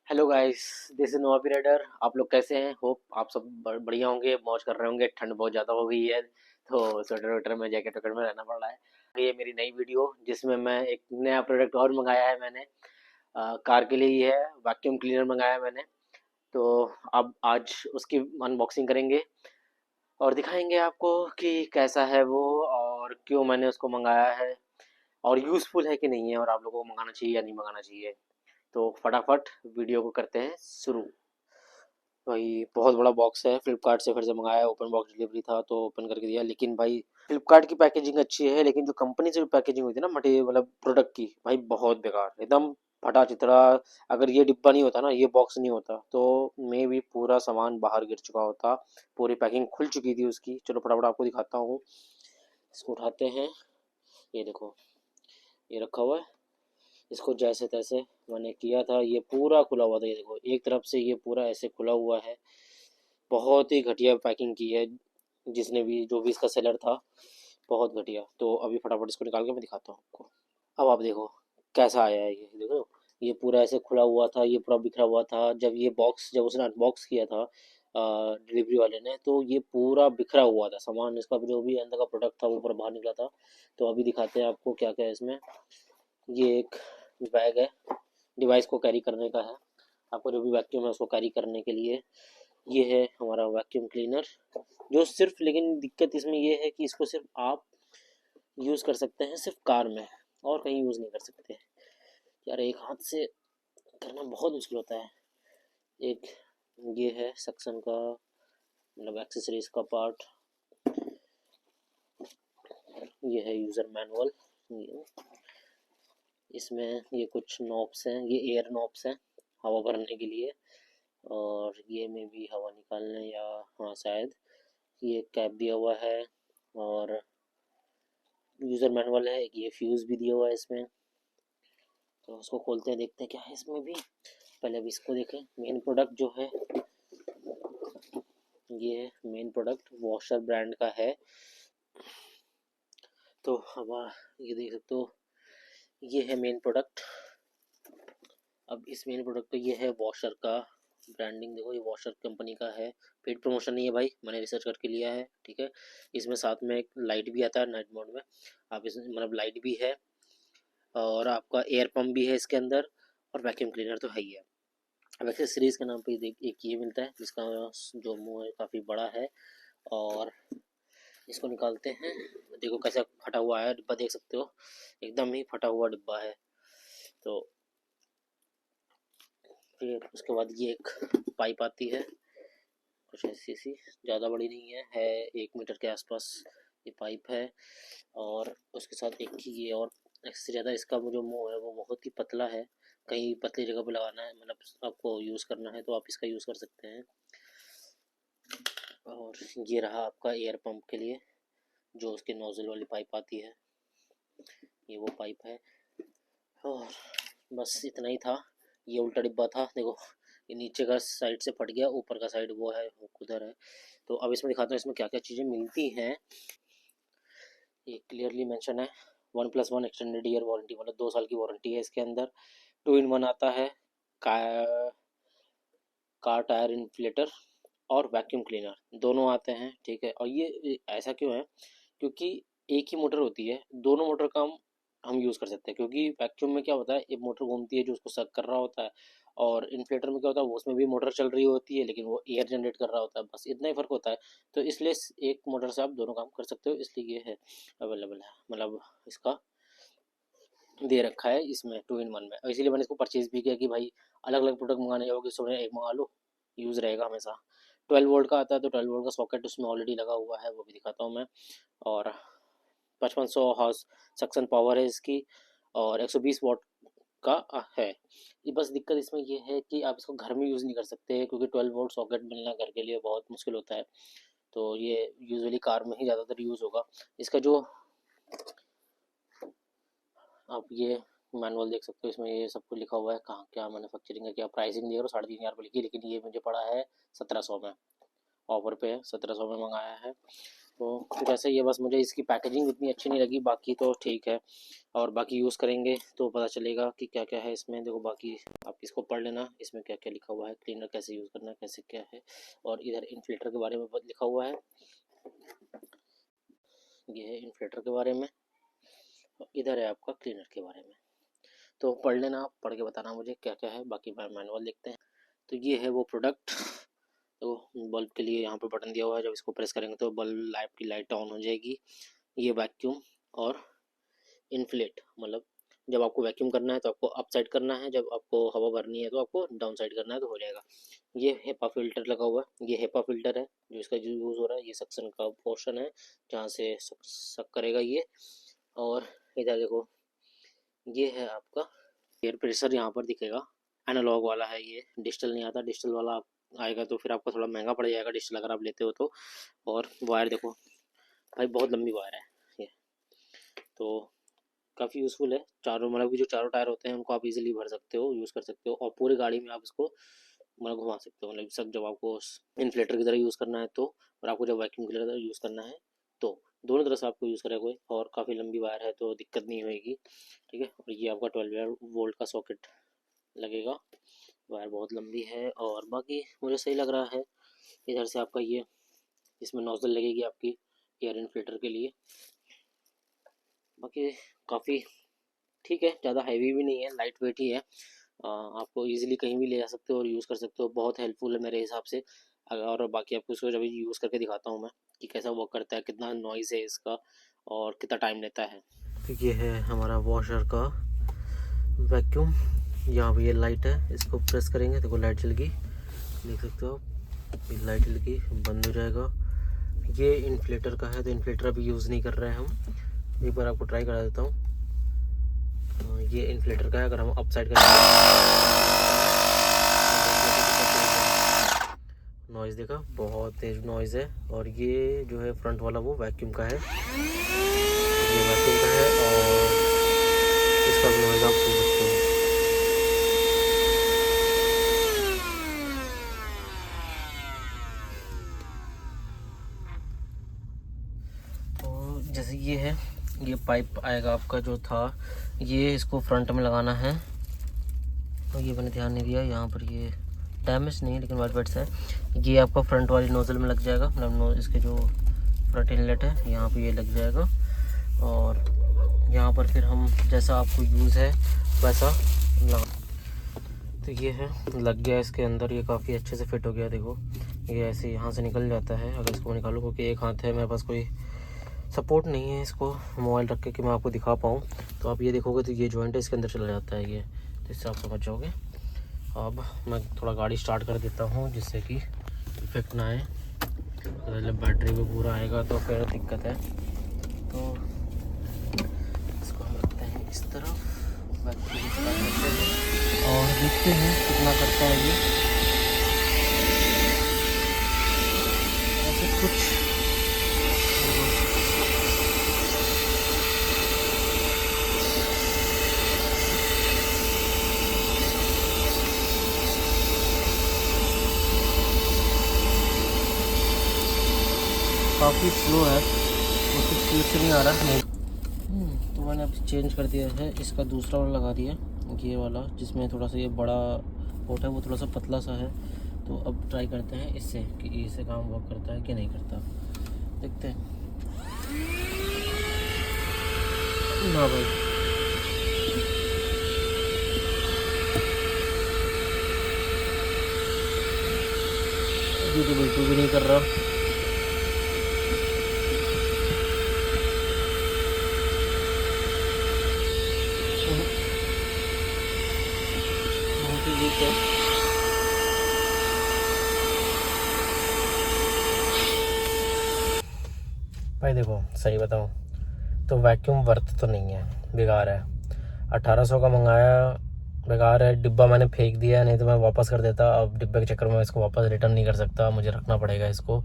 Hello guys, this is Nova Rider. आप लोग कैसे हैं? होप आप सब बढ़िया होंगे, मौज कर रहे होंगे। ठंड बहुत ज़्यादा हो गई है तो स्वेटर वेटर में, जैकेट वैकेट में रहना पड़ रहा है। ये मेरी नई वीडियो जिसमें मैं एक नया प्रोडक्ट और मंगाया है मैंने। कार के लिए ही है, वैक्यूम क्लीनर मंगाया है मैंने। तो अब आज उसकी अनबॉक्सिंग करेंगे और दिखाएंगे आपको कि कैसा है वो और क्यों मैंने उसको मंगाया है और यूज़फुल है कि नहीं है और आप लोगों को मंगाना चाहिए या नहीं मंगाना चाहिए। तो फटाफट वीडियो को करते हैं शुरू। भाई बहुत बड़ा बॉक्स है, फ्लिपकार्ट से फिर से मंगाया। ओपन बॉक्स डिलीवरी था तो ओपन करके दिया, लेकिन भाई फ्लिपकार्ट की पैकेजिंग अच्छी है, लेकिन जो कंपनी से पैकेजिंग हुई थी ना मटेरियल मतलब प्रोडक्ट की, भाई बहुत बेकार, एकदम फटा चिथड़ा। अगर ये डिब्बा नहीं होता ना, ये बॉक्स नहीं होता तो मैं भी पूरा सामान बाहर गिर चुका होता। पूरी पैकिंग खुल चुकी थी उसकी। चलो फटाफट आपको दिखाता हूँ। इसको उठाते हैं। ये देखो, ये रखा हुआ है। इसको जैसे तैसे मैंने किया था, ये पूरा खुला हुआ था। ये देखो, एक तरफ से ये पूरा ऐसे खुला हुआ है। बहुत ही घटिया पैकिंग की है जिसने भी, जो भी इसका सेलर था, बहुत घटिया। तो अभी फटाफट इसको निकाल के मैं दिखाता हूँ आपको। अब आप देखो कैसा आया है। ये देखो, ये पूरा ऐसे खुला हुआ था, ये पूरा बिखरा हुआ था। जब उसने अनबॉक्स किया था डिलीवरी वाले ने, तो ये पूरा बिखरा हुआ था सामान। इसका जो भी अंदर का प्रोडक्ट था वो पूरा बाहर निकला था। तो अभी दिखाते हैं आपको क्या क्या है इसमें। ये एक बैग है, डिवाइस को कैरी करने का है। आपको जो भी वैक्यूम है उसको कैरी करने के लिए। ये है हमारा वैक्यूम क्लीनर, जो सिर्फ, लेकिन दिक्कत इसमें ये है कि इसको सिर्फ आप यूज़ कर सकते हैं सिर्फ कार में, और कहीं यूज़ नहीं कर सकते। यार एक हाथ से करना बहुत मुश्किल होता है। एक ये है सक्शन का, मतलब एक्सेसरीज का पार्ट। ये है यूज़र मैनुअल। इसमें ये कुछ नॉब्स हैं, ये एयर नॉब्स हैं हवा भरने के लिए, और ये में भी हवा निकालने, या हाँ शायद। ये कैप दिया हुआ है और यूज़र मैनुअल है। ये फ्यूज़ भी दिया हुआ है इसमें। तो उसको खोलते हैं, देखते हैं क्या है इसमें भी। पहले अभी इसको देखें। मेन प्रोडक्ट जो है, ये मेन प्रोडक्ट वॉशर ब्रांड का है। तो अब ये देख सकते हो, ये है मेन प्रोडक्ट। अब इस मेन प्रोडक्ट पे ये है वॉशर का ब्रांडिंग। देखो, ये वॉशर कंपनी का है। पेड प्रमोशन नहीं है भाई, मैंने रिसर्च करके लिया है, ठीक है। इसमें साथ में एक लाइट भी आता है नाइट मोड में। आप इसमें मतलब लाइट भी है, और आपका एयर पंप भी है इसके अंदर, और वैक्यूम क्लीनर तो है ही है। अब एक्सेसरीज के नाम पे एक ये मिलता है, जिसका जो मुंह है काफ़ी बड़ा है। और इसको निकालते हैं। देखो कैसा फटा हुआ है डिब्बा, देख सकते हो, एकदम ही फटा हुआ डिब्बा है। तो फिर उसके बाद ये एक पाइप आती है, कुछ ऐसी सी, ज़्यादा बड़ी नहीं है 1 मीटर के आसपास ये पाइप है। और उसके साथ एक ही ये, और इससे ज़्यादा इसका वो जो मुंह है वो बहुत ही पतला है। कहीं पतली जगह पर लगाना है, मतलब आपको यूज़ करना है तो आप इसका यूज़ कर सकते हैं। और ये रहा आपका एयर पंप के लिए, जो उसके नोजल वाली पाइप आती है, ये वो पाइप है। और बस इतना ही था। ये उल्टा डिब्बा था, देखो ये नीचे का साइड से फट गया, ऊपर का साइड वो है, वो उधर है। तो अब इसमें दिखाता हूँ इसमें क्या क्या चीज़ें मिलती हैं। ये क्लियरली मेंशन है, 1+1 एक्सटेंडेड ईयर वारंटी, मतलब 2 साल की वारंटी है इसके अंदर। 2 in 1 आता है, का कार टायर इन्फ्लेटर और वैक्यूम क्लीनर दोनों आते हैं, ठीक है। और ये ऐसा क्यों है, क्योंकि एक ही मोटर होती है, दोनों मोटर का हम यूज़ कर सकते हैं। क्योंकि वैक्यूम में क्या होता है, एक मोटर घूमती है जो उसको सक कर रहा होता है, और इन्फ्लेटर में क्या होता है, वो उसमें भी मोटर चल रही होती है लेकिन वो एयर जनरेट कर रहा होता है, बस इतना ही फ़र्क होता है। तो इसलिए एक मोटर से आप दोनों काम कर सकते हो, इसलिए ये है अवेलेबल है, मतलब इसका दे रखा है इसमें 2 in 1 में। और इसीलिए मैंने इसको परचेज़ भी किया कि भाई अलग अलग प्रोडक्ट मंगाने जाओगे, सोने एक मंगा लो, यूज़ रहेगा हमेशा। 12 वोल्ट का आता है, तो 12 वोल्ट का सॉकेट उसमें ऑलरेडी लगा हुआ है, वो भी दिखाता हूँ मैं। और 5500 हॉर्स सक्शन पावर है इसकी, और 120 वाट का है। ये बस दिक्कत इसमें ये है कि आप इसको घर में यूज़ नहीं कर सकते, क्योंकि 12 वोल्ट सॉकेट मिलना घर के लिए बहुत मुश्किल होता है। तो ये यूजुअली कार में ही ज़्यादातर यूज़ होगा। इसका जो आप ये मैनुअल देख सकते हो, इसमें ये सब कुछ लिखा हुआ है, कहाँ क्या मैन्युफैक्चरिंग है, क्या प्राइसिंग देख रहे हो, 3,500 रुपये लिखी है, लेकिन ये मुझे पड़ा है 1700 में। ऑफर पे है, 1700 में मंगाया है। तो कुछ ऐसा ही है, बस मुझे इसकी पैकेजिंग उतनी अच्छी नहीं लगी, बाकी तो ठीक है। और बाकी यूज़ करेंगे तो पता चलेगा कि क्या क्या है इसमें। देखो बाकी आप इसको पढ़ लेना, इसमें क्या क्या लिखा हुआ है, क्लीनर कैसे यूज़ करना है, कैसे क्या है। और इधर इन्फ्लेटर के बारे में लिखा हुआ है, ये है इन्फ्लेटर के बारे में, और इधर है आपका क्लीनर के बारे में। तो पढ़ लेना, आप पढ़ के बताना मुझे क्या क्या है। बाकी मैनुअल देखते हैं। तो ये है वो प्रोडक्ट। तो बल्ब के लिए यहाँ पे बटन दिया हुआ है, जब इसको प्रेस करेंगे तो बल्ब की लाइट ऑन हो जाएगी। ये वैक्यूम और इन्फ्लेट, मतलब जब आपको वैक्यूम करना है तो आपको अप साइड करना है, जब आपको हवा भरनी है तो आपको डाउन साइड करना है, तो हो जाएगा। ये हेपा फिल्टर लगा हुआ है, ये हेपा फिल्टर है जो इसका जो यूज़ हो रहा है। ये सक्शन का पोर्शन है जहाँ से सक करेगा ये। और इधर देखो, ये है आपका एयर प्रेशर, यहाँ पर दिखेगा। एनालॉग वाला है ये, डिजिटल नहीं आता। डिजिटल वाला आएगा तो फिर आपको थोड़ा महंगा पड़ जाएगा डिजिटल अगर आप लेते हो तो। और वायर देखो भाई, बहुत लंबी वायर है ये, तो काफ़ी यूज़फुल है। चारों मतलब कि जो चारों टायर होते हैं उनको आप इजीली भर सकते हो, यूज़ कर सकते हो, और पूरी गाड़ी में आप इसको मतलब घुमा सकते हो। मतलब सब जब आपको इन्फ्लेटर की तरह यूज़ करना है तो, और आपको जब वैक्यूम की तरह यूज़ करना है तो, दोनों तरह से आपको यूज़ करेगा कोई। और काफ़ी लंबी वायर है तो दिक्कत नहीं होगी, ठीक है। और ये आपका 12 वोल्ट का सॉकेट लगेगा, वायर बहुत लंबी है। और बाकी मुझे सही लग रहा है। इधर से आपका ये, इसमें नोजल लगेगी आपकी एयर इन्फ्लेटर के लिए। बाकी काफ़ी ठीक है, ज़्यादा हैवी भी नहीं है, लाइट वेट ही है। आपको इजीली कहीं भी ले जा सकते हो और यूज़ कर सकते हो, बहुत हेल्पफुल है मेरे हिसाब से। और बाकी आपको इसको जब यूज़ करके दिखाता हूँ मैं कि कैसा वर्क करता है, कितना नॉइज़ है इसका और कितना टाइम लेता है। तो ये है हमारा वॉशर का वैक्यूम। यहाँ पे ये लाइट है, इसको प्रेस करेंगे देखो लाइट जल गई, देख सकते हो आप। ये लाइट जल गई, बंद हो जाएगा। ये इन्फ्लेटर का है, तो इन्फ्लेटर अभी यूज़ नहीं कर रहे हैं हम। एक बार आपको ट्राई करा देता हूँ। ये इन्फ्लेटर का है, अगर हम अप साइड करेंगे, नॉइज़ देखा, बहुत तेज नॉइज़ है। और ये जो है फ्रंट वाला वो वैक्यूम का है, ये वैक्यूम का है, और इसका भी नॉइज़ आप सुन सकते हो। और जैसे ये है, ये पाइप आएगा आपका जो था, ये इसको फ्रंट में लगाना है। और ये मैंने ध्यान नहीं दिया, यहाँ पर ये डैमेज नहीं है लेकिन वाइट वाइट है। ये आपका फ्रंट वाली नोज़ल में लग जाएगा, मतलब इसके जो फ्रंट इनलेट है यहाँ पे ये लग जाएगा। और यहाँ पर फिर हम जैसा आपको यूज़ है वैसा लगा। तो ये है, लग गया इसके अंदर, ये काफ़ी अच्छे से फिट हो गया। देखो ये ऐसे यहाँ से निकल जाता है अगर इसको मैं निकालूँ, क्योंकि एक हाथ है मेरे पास, कोई सपोर्ट नहीं है इसको मोबाइल रख के कि मैं आपको दिखा पाऊँ। तो आप ये देखोगे तो ये जॉइंट है, इसके अंदर चला जाता है ये, तो इससे आप समझ जाओगे। अब मैं थोड़ा गाड़ी स्टार्ट कर देता हूँ जिससे कि इफेक्ट ना आए, मतलब बैटरी भी पूरा आएगा तो फिर दिक्कत है। तो इसको हम रखते हैं इस तरफ, बैटरी स्टार्ट करते हैं और देखते हैं कितना करता है ये। ऐसे कुछ काफ़ी स्लो है, कुछ स्पीड से नहीं आ रहा नहीं। तो मैंने अब चेंज कर दिया है, इसका दूसरा वाला लगा दिया, ये वाला जिसमें थोड़ा सा ये बड़ा पोर्ट है वो थोड़ा सा पतला सा है। तो अब ट्राई करते हैं इससे कि इससे काम वर्क करता है कि नहीं करता, देखते हैं ना भाई। ये तो बिल्कुल भी नहीं कर रहा। बहुत ही वीक है। भाई देखो सही बताऊँ तो वैक्यूम वर्थ तो नहीं है, बेकार है। 1800 का मंगाया, बेकार है। डिब्बा मैंने फेंक दिया, नहीं तो मैं वापस कर देता। अब डिब्बे के चक्कर में इसको वापस रिटर्न नहीं कर सकता, मुझे रखना पड़ेगा इसको।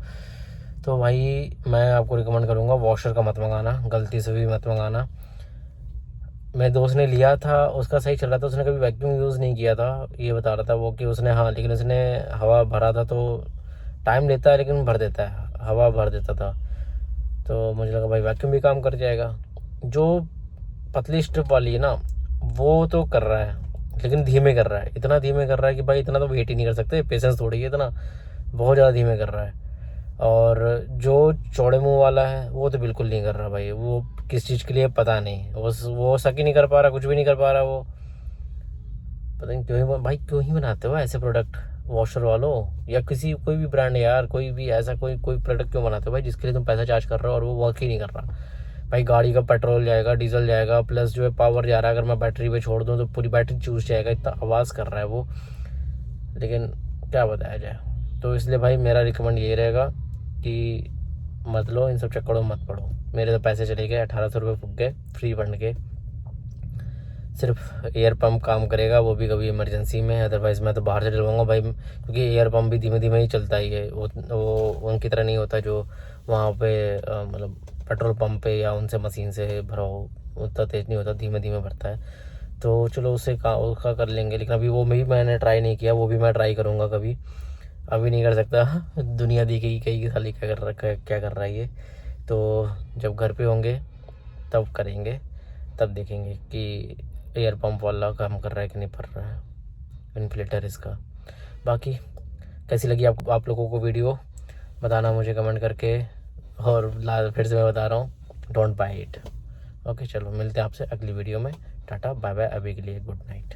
तो भाई मैं आपको रिकमेंड करूँगा वॉशर का मत मंगाना, गलती से भी मत मंगाना। मेरे दोस्त ने लिया था, उसका सही चल रहा था, उसने कभी वैक्यूम यूज़ नहीं किया था, ये बता रहा था वो कि उसने, हाँ लेकिन उसने हवा भरा था, तो टाइम लेता है लेकिन भर देता है, हवा भर देता था। तो मुझे लगा भाई वैक्यूम भी काम कर जाएगा। जो पतली स्ट्रिप वाली है ना वो तो कर रहा है, लेकिन धीमे कर रहा है, इतना धीमे कर रहा है कि भाई इतना तो वेट ही नहीं कर सकते, पेशेंस थोड़ी है इतना, बहुत ज़्यादा धीमे कर रहा है। और जो चौड़े मुंह वाला है वो तो बिल्कुल नहीं कर रहा भाई, वो किस चीज़ के लिए पता नहीं, वो सक ही नहीं कर पा रहा, कुछ भी नहीं कर पा रहा वो। पता नहीं क्यों ही भाई, क्यों ही बनाते हो ऐसे प्रोडक्ट वॉशर वालों, या किसी कोई भी ब्रांड यार, कोई भी ऐसा कोई प्रोडक्ट क्यों बनाते हो भाई जिसके लिए तुम पैसा चार्ज कर रहे हो और वो वर्क ही नहीं कर रहा। भाई गाड़ी का पेट्रोल जाएगा, डीजल जाएगा, प्लस जो है पावर जा रहा है, अगर मैं बैटरी पे छोड़ दूँ तो पूरी बैटरी चूस जाएगा, इतना आवाज़ कर रहा है वो, लेकिन क्या बताया जाए। तो इसलिए भाई मेरा रिकमेंड ये रहेगा कि मत लो, इन सब चक्करों में मत पड़ो। मेरे तो पैसे चले गए, 1800 रुपये फूक गए फ्री फंड के। सिर्फ एयर पंप काम करेगा, वो भी कभी इमरजेंसी में, अदरवाइज़ मैं तो बाहर से डलवाऊँगा भाई, क्योंकि एयर पंप भी धीमे धीमे ही चलता ही है, वो उनकी तरह नहीं होता जो वहाँ पे मतलब पेट्रोल पंप पे या उनसे मशीन से भरा हो, उतना तेज़ नहीं होता, धीमे धीमे भरता है। तो चलो उसका कर लेंगे, लेकिन अभी वो भी मैंने ट्राई नहीं किया, वो भी मैं ट्राई करूँगा कभी, अभी नहीं कर सकता। दुनिया देखेगी कहीं साली क्या कर रहा है ये। तो जब घर पे होंगे तब करेंगे, तब देखेंगे कि एयर पंप वाला काम कर रहा है कि नहीं कर रहा है, इन्फ्लेटर इसका। बाकी कैसी लगी आप लोगों को वीडियो, बताना मुझे कमेंट करके। और फिर से मैं बता रहा हूँ, डोंट बाय इट। ओके चलो मिलते हैं आपसे अगली वीडियो में, टाटा बाय बाय, अभी के लिए गुड नाइट।